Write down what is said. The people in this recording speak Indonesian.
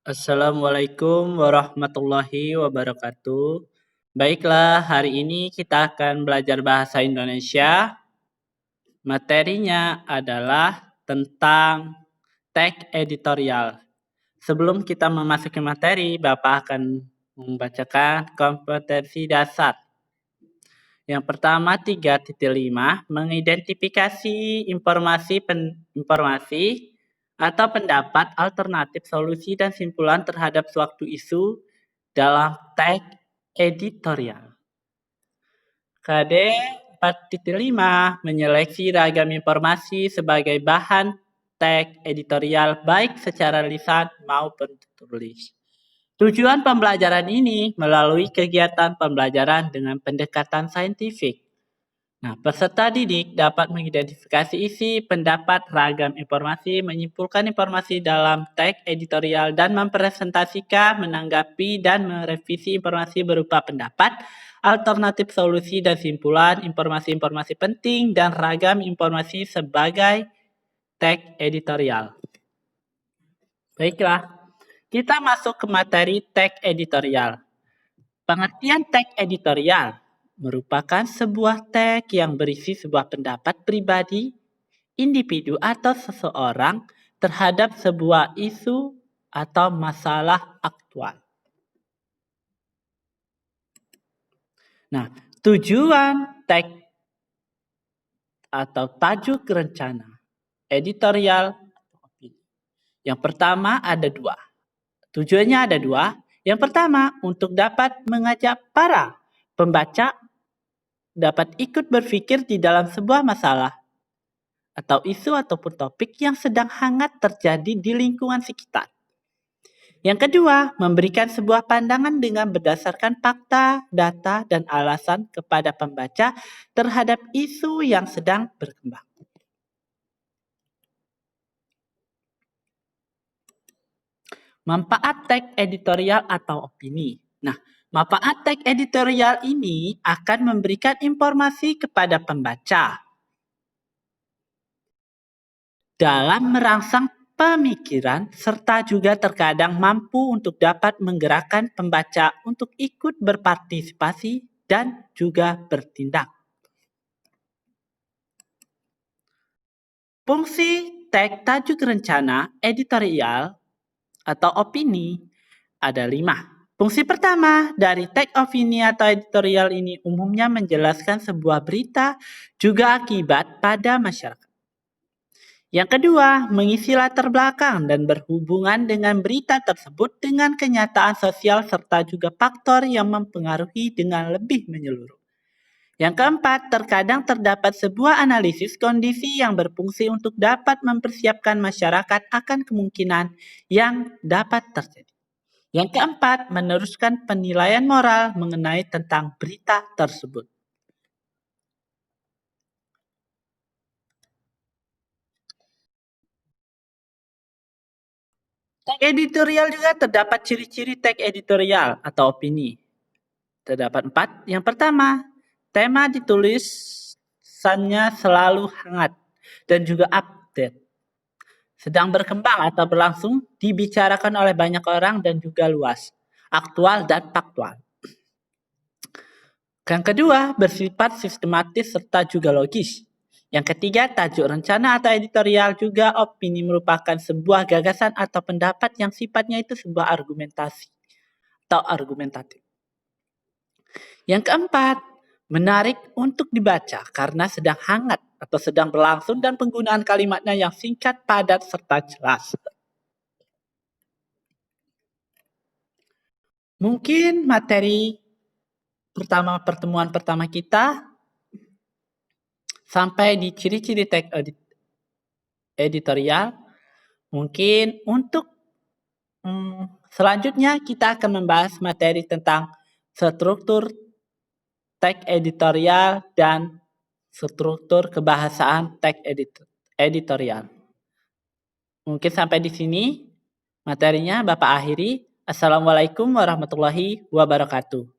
Assalamualaikum warahmatullahi wabarakatuh. Baiklah, hari ini kita akan belajar bahasa Indonesia. Materinya adalah tentang teks editorial. Sebelum kita memasuki materi, Bapak akan membacakan kompetensi dasar. Yang pertama 3.5 mengidentifikasi informasi atau pendapat alternatif solusi dan simpulan terhadap suatu isu dalam teks editorial. KD 4.5 menyeleksi ragam informasi sebagai bahan teks editorial baik secara lisan maupun tertulis. Tujuan pembelajaran ini melalui kegiatan pembelajaran dengan pendekatan saintifik. Nah, peserta didik dapat mengidentifikasi isi, pendapat, ragam informasi, menyimpulkan informasi dalam teks editorial, dan mempresentasikan, menanggapi, dan merevisi informasi berupa pendapat, alternatif solusi dan simpulan, informasi-informasi penting, dan ragam informasi sebagai teks editorial. Baiklah, kita masuk ke materi teks editorial. Pengertian teks editorial merupakan sebuah teks yang berisi sebuah pendapat pribadi, individu atau seseorang terhadap sebuah isu atau masalah aktual. Nah, tujuan teks atau tajuk rencana editorial. Yang pertama ada dua. Tujuannya ada dua. Yang pertama, untuk dapat mengajak para pembaca dapat ikut berpikir di dalam sebuah masalah atau isu ataupun topik yang sedang hangat terjadi di lingkungan sekitar. Yang kedua, memberikan sebuah pandangan dengan berdasarkan fakta, data, dan alasan kepada pembaca terhadap isu yang sedang berkembang. Manfaat teks editorial atau opini. Nah, manfaat teks editorial ini akan memberikan informasi kepada pembaca dalam merangsang pemikiran serta juga terkadang mampu untuk dapat menggerakkan pembaca untuk ikut berpartisipasi dan juga bertindak. Fungsi teks tajuk rencana editorial atau opini ada 5. Fungsi pertama dari teks opini atau editorial ini umumnya menjelaskan sebuah berita juga akibat pada masyarakat. Yang kedua, mengisi latar belakang dan berhubungan dengan berita tersebut dengan kenyataan sosial serta juga faktor yang mempengaruhi dengan lebih menyeluruh. Yang keempat, terkadang terdapat sebuah analisis kondisi yang berfungsi untuk dapat mempersiapkan masyarakat akan kemungkinan yang dapat terjadi. Yang keempat, meneruskan penilaian moral mengenai tentang berita tersebut. Teks editorial juga terdapat ciri-ciri teks editorial atau opini. Terdapat 4. Yang pertama, tema ditulisannya selalu hangat dan juga update. Sedang berkembang atau berlangsung, dibicarakan oleh banyak orang dan juga luas, aktual dan faktual. Yang kedua, bersifat sistematis serta juga logis. Yang ketiga, tajuk rencana atau editorial juga opini merupakan sebuah gagasan atau pendapat yang sifatnya itu sebuah argumentasi atau argumentatif. Yang keempat, menarik untuk dibaca karena sedang hangat atau sedang berlangsung dan penggunaan kalimatnya yang singkat, padat, serta jelas. Mungkin materi pertemuan pertama kita sampai di ciri-ciri teks editorial. Mungkin untuk selanjutnya kita akan membahas materi tentang struktur teks editorial dan struktur kebahasaan teks editorial. Mungkin sampai di sini materinya Bapak akhiri. Assalamualaikum warahmatullahi wabarakatuh.